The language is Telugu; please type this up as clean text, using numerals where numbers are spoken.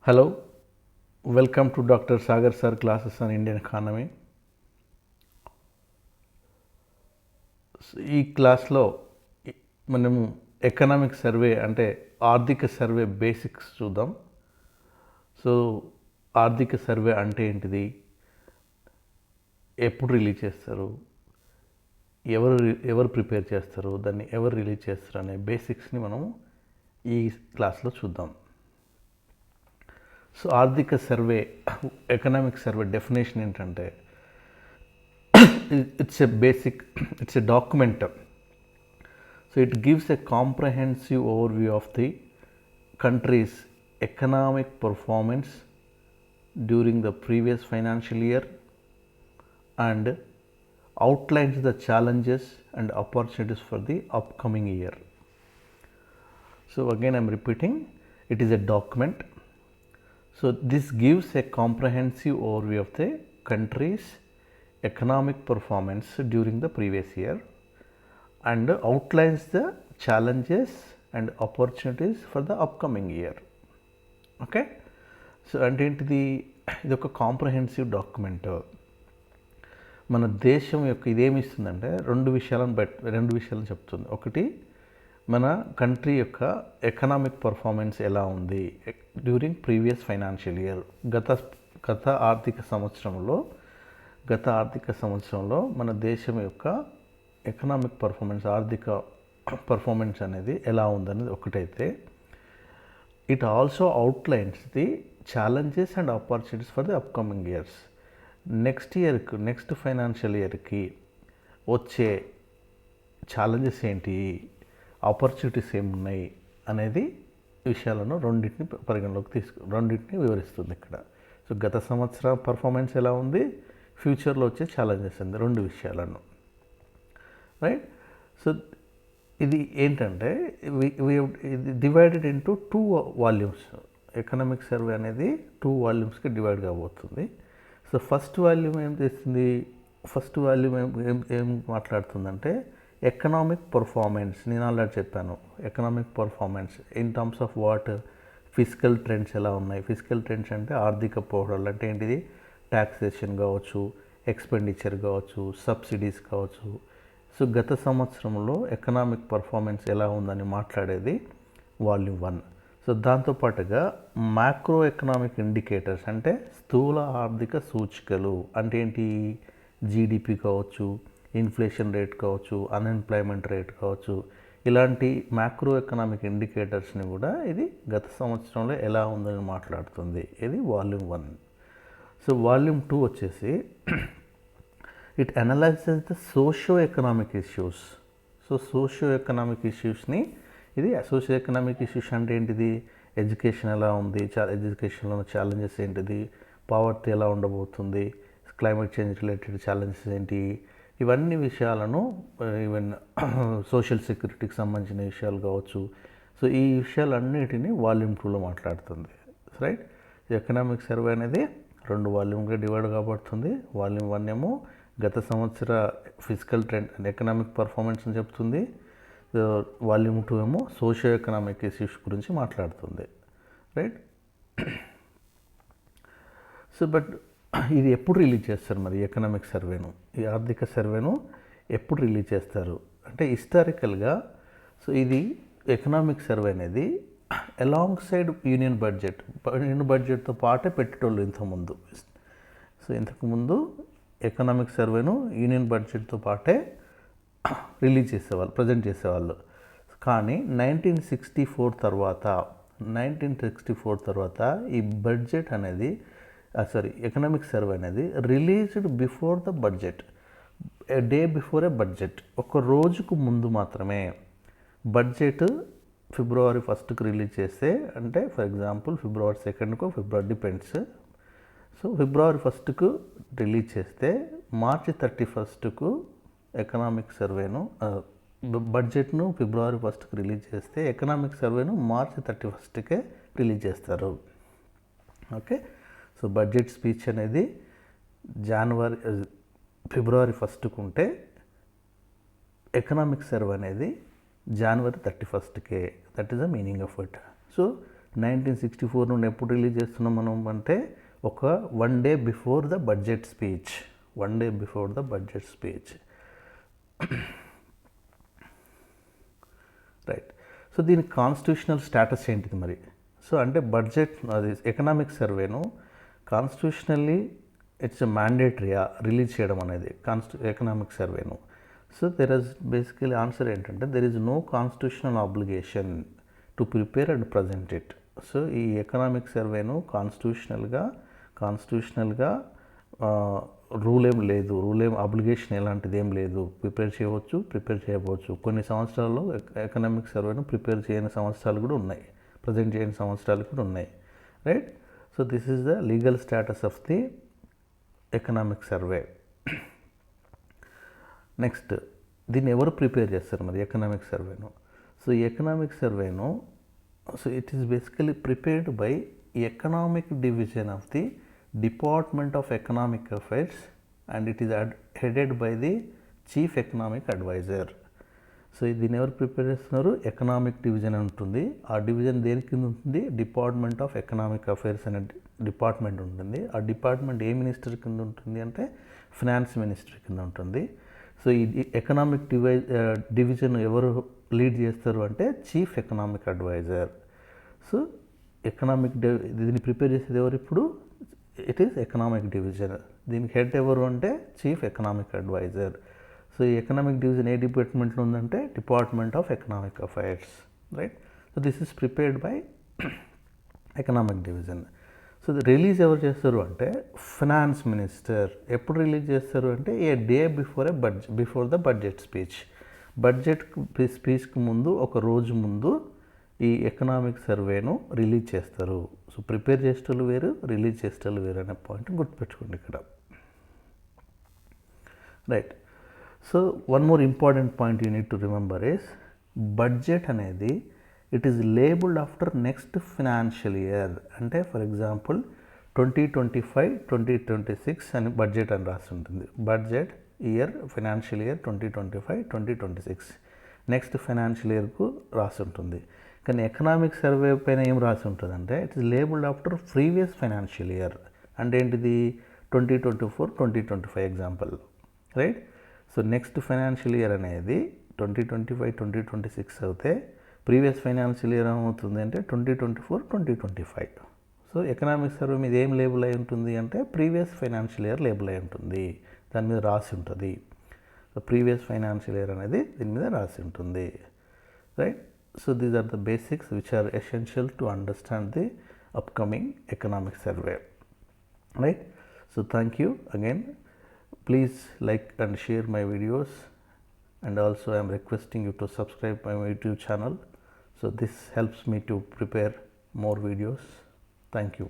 Hello, welcome to Dr. Sagar Sir classes on Indian economy. ఈ క్లాస్లో మనము ఎకనామిక్ సర్వే అంటే ఆర్థిక సర్వే బేసిక్స్ చూద్దాం. సో ఆర్థిక సర్వే అంటే ఏంటిది, ఎప్పుడు రిలీజ్ చేస్తారు, ఎవరు ప్రిపేర్ చేస్తారు, దాన్ని ఎవరు రిలీజ్ చేస్తారు అనే బేసిక్స్ని మనము ఈ క్లాస్లో చూద్దాం. సో ఆర్థిక సర్వే, ఎకనామిక్ సర్వే డెఫినేషన్ ఏంటంటే it's a document. So it gives a comprehensive overview of the country's economic performance during the previous financial year and outlines the challenges and opportunities for the upcoming year. So again I'm repeating, it is a document. So this gives a comprehensive overview of the country's economic performance during the previous year and outlines the challenges and opportunities for the upcoming year. Okay, so అంటే ఏంటిది, ఇది ఒక కాంప్రహెన్సివ్ డాక్యుమెంట్. మన దేశం యొక్క ఇదేమి ఇస్తుందంటే రెండు విషయాలను చెప్తుంది. ఒకటి, మన కంట్రీ యొక్క ఎకనామిక్ పర్ఫార్మెన్స్ ఎలా ఉంది డ్యూరింగ్ ప్రీవియస్ ఫైనాన్షియల్ ఇయర్, గత ఆర్థిక సంవత్సరంలో మన దేశం యొక్క ఎకనామిక్ పర్ఫార్మెన్స్, ఆర్థిక పర్ఫార్మెన్స్ అనేది ఎలా ఉందనేది ఒకటైతే, it also outlines the challenges and opportunities for the upcoming years. Next financial ఇయర్కి వచ్చే ఛాలెంజెస్ ఏంటి, ఆపర్చునిటీస్ ఏమున్నాయి అనేది విషయాలను రెండింటిని వివరిస్తుంది ఇక్కడ. సో గత సంవత్సరం పర్ఫార్మెన్స్ ఎలా ఉంది, ఫ్యూచర్లో వచ్చే ఛాలెంజెస్ ఉంది, రెండు విషయాలను, రైట్. సో ఇది ఏంటంటే divided into 2 volumes. Economic survey అనేది 2 వాల్యూమ్స్కి డివైడ్ కాబోతుంది. సో ఫస్ట్ వాల్యూమ్ ఏం చేస్తుంది, ఏం మాట్లాడుతుందంటే ఎకనామిక్ పర్ఫార్మెన్స్. నేను ఆల్రెడీ చెప్పాను, economic performance in terms of what, physical trends ఎలా ఉన్నాయి. ఫిజికల్ ట్రెండ్స్ అంటే ఆర్థిక పోకడలు, అంటే ఏంటిది, ట్యాక్సేషన్ కావచ్చు, ఎక్స్పెండిచర్ కావచ్చు, సబ్సిడీస్ కావచ్చు. సో గత సంవత్సరంలో ఎకనామిక్ పర్ఫార్మెన్స్ ఎలా ఉందని మాట్లాడేది వాల్యూమ్ 1. సో దాంతోపాటుగా మ్యాక్రో ఎకనామిక్ ఇండికేటర్స్ అంటే స్థూల ఆర్థిక సూచికలు, అంటే ఏంటి, జీడిపి కావచ్చు, ఇన్ఫ్లేషన్ రేట్ కావచ్చు, అన్ఎంప్లాయ్మెంట్ రేట్ కావచ్చు, ఇలాంటి మ్యాక్రో ఎకనామిక్ ఇండికేటర్స్ని కూడా ఇది గత సంవత్సరంలో ఎలా ఉందని మాట్లాడుతుంది. ఇది వాల్యూమ్ 1. సో వాల్యూమ్ 2 వచ్చేసి it analyses the socio economic issues. So socio economic ఇష్యూస్ని, ఇది సోషియో ఎకనామిక్ ఇష్యూస్ అంటే ఏంటిది, ఎడ్యుకేషన్ ఎలా ఉంది, ఎడ్యుకేషన్లో ఉన్న ఛాలెంజెస్ ఏంటిది, పావర్టీ ఎలా ఉండబోతుంది, క్లైమేట్ చేంజ్ రిలేటెడ్ ఛాలెంజెస్ ఏంటి, ఇవన్నీ విషయాలను, ఈవెన్ సోషల్ సెక్యూరిటీకి సంబంధించిన విషయాలు కావచ్చు. సో ఈ విషయాలన్నిటినీ వాల్యూమ్ 2లో మాట్లాడుతుంది, రైట్. ఎకనామిక్ సర్వే అనేది 2 వాల్యూమ్గా డివైడ్ కాబడుతుంది. వాల్యూమ్ 1 ఏమో గత సంవత్సర physical trend and economic performance అని చెప్తుంది. వాల్యూమ్ 2 ఏమో సోషియో ఎకనామిక్ ఇష్యూస్ గురించి మాట్లాడుతుంది, రైట్. సో బట్ ఇది ఎప్పుడు రిలీజ్ చేస్తారు మరి ఎకనామిక్ సర్వేను, ఈ ఆర్థిక సర్వేను ఎప్పుడు రిలీజ్ చేస్తారు అంటే హిస్టారికల్గా. సో ఇది ఎకనామిక్ సర్వే అనేది అలాంగ్ సైడ్ యూనియన్ బడ్జెట్తో పాటే పెట్టేటోళ్ళు ఇంతకుముందు. సో ఇంతకుముందు ఎకనామిక్ సర్వేను యూనియన్ బడ్జెట్తో పాటే ప్రజెంట్ చేసేవాళ్ళు. కానీ 1964 తర్వాత ఈ బడ్జెట్ అనేది ఎకనామిక్ సర్వే అనేది released before the budget, day before A budget. ఒక రోజుకు ముందు మాత్రమే. బడ్జెట్ ఫిబ్రవరి 1కు రిలీజ్ చేస్తే, అంటే ఫర్ ఎగ్జాంపుల్ ఫిబ్రవరి 2కో, ఫిబ్రవరి డిపెండ్స్. సో ఫిబ్రవరి 1కు రిలీజ్ చేస్తే మార్చి 31కు ఎకనామిక్ సర్వేను, బడ్జెట్ను ఫిబ్రవరి 1కు రిలీజ్ చేస్తే ఎకనామిక్ సర్వేను మార్చి 31కే రిలీజ్ చేస్తారు. ఓకే. సో బడ్జెట్ స్పీచ్ అనేది ఫిబ్రవరి 1కు ఉంటే ఎకనామిక్ సర్వే అనేది January 31కే. That is the meaning of it. So 1964 నుండి ఎప్పుడు రిలీజ్ చేస్తున్నాం మనం అంటే ఒక 1 day before the budget speech, 1 day before the budget speech. Right. So దీని కాన్స్టిట్యూషనల్ స్టేటస్ ఏంటిది మరి? సో అంటే బడ్జెట్ అది ఎకనామిక్ సర్వేను కాన్స్టిట్యూషనల్లీ ఇట్స్ మ్యాండేటరీయా రిలీజ్ చేయడం అనేది ఎకనామిక్ సర్వేను? So there is basically answer ఏంటంటే there is no constitutional obligation to prepare and present it. So ఈ ఎకనామిక్ సర్వేను కాన్స్టిట్యూషనల్గా రూల్ ఏం లేదు, అబ్లిగేషన్ ఎలాంటిది ఏం లేదు. ప్రిపేర్ చేయవచ్చు, ప్రిపేర్ చేయవచ్చు. కొన్ని సంవత్సరాల్లో ఎకనామిక్ సర్వేను ప్రిపేర్ చేయని సంవత్సరాలు కూడా ఉన్నాయి, ప్రజెంట్ చేయని సంవత్సరాలు కూడా ఉన్నాయి. Right. So this is the legal status of the economic survey. Next, దీన్ని ఎవరు ప్రిపేర్ చేస్తారు మరి ఎకనామిక్ సర్వేను? సో ఈ ఎకనామిక్ సర్వేను it is basically prepared by economic division of the department of economic affairs and it is headed by the chief economic adviser. So దీన్ని ఎవరు ప్రిపేర్ చేస్తున్నారు? ఎకనామిక్ డివిజన్ అని ఉంటుంది. ఆ డివిజన్ దేని కింద ఉంటుంది? డిపార్ట్మెంట్ ఆఫ్ ఎకనామిక్ అఫైర్స్ అనే డిపార్ట్మెంట్ ఉంటుంది. ఆ డిపార్ట్మెంట్ ఏ మినిస్టర్ కింద ఉంటుంది అంటే ఫినాన్స్ మినిస్టర్ కింద ఉంటుంది. సో ఈ ఎకనామిక్ డివిజన్ ఎవరు లీడ్ చేస్తారు అంటే చీఫ్ ఎకనామిక్ అడ్వైజర్. సో దీన్ని ప్రిపేర్ చేసేది ఎవరు ఇప్పుడు? It is economic division. దీనికి హెడ్ ఎవరు అంటే చీఫ్ ఎకనామిక్ అడ్వైజర్. సో ఈ ఎకనామిక్ డివిజన్ ఏ డిపార్ట్మెంట్లో ఉందంటే department of economic affairs. Right. So this is prepared by economic division. So release ఎవరు చేస్తారు అంటే ఫినాన్స్ మినిస్టర్. ఎప్పుడు రిలీజ్ చేస్తారు అంటే a day before the budget speech. Budget స్పీచ్కి ముందు ఒక రోజు ముందు ఈ ఎకనామిక్ సర్వేను రిలీజ్ చేస్తారు. సో ప్రిపేర్ చేసేటోళ్ళు వేరు, రిలీజ్ చేసేటోళ్ళు వేరు అనే పాయింట్ గుర్తుపెట్టుకోండి ఇక్కడ. Right. So one more important point you need to remember is budget అనేది it is labelled after next financial year. అంటే ఫర్ ఎగ్జాంపుల్ 2025-2026 అని బడ్జెట్ అని రాసి ఉంటుంది. Budget year financial year 2025-2026 next financial ఇయర్కు రాసి ఉంటుంది. కానీ ఎకనామిక్ సర్వే పైన ఏం రాసి ఉంటుంది అంటే it is labelled after previous financial year. అంటే ఏంటిది? 2024-2025 example. Right. So next financial year అనేది 2025-2026 అయితే ప్రీవియస్ ఫైనాన్షియల్ ఇయర్ ఏమవుతుంది అంటే 2024-2025. సో ఎకనామిక్ సర్వే మీద ఏం లేబుల్ అయి ఉంటుంది అంటే ప్రీవియస్ ఫైనాన్షియల్ ఇయర్ లేబుల్ అయి ఉంటుంది, దాని మీద రాసి ఉంటుంది. సో ప్రీవియస్ ఫైనాన్షియల్ ఇయర్ అనేది దీని మీద రాసి ఉంటుంది. Right. So these are the basics which are essential to understand the upcoming economic survey. Right. So thank you again. Please like and share my videos, and also I am requesting you to subscribe my YouTube channel. So this helps me to prepare more videos. Thank you.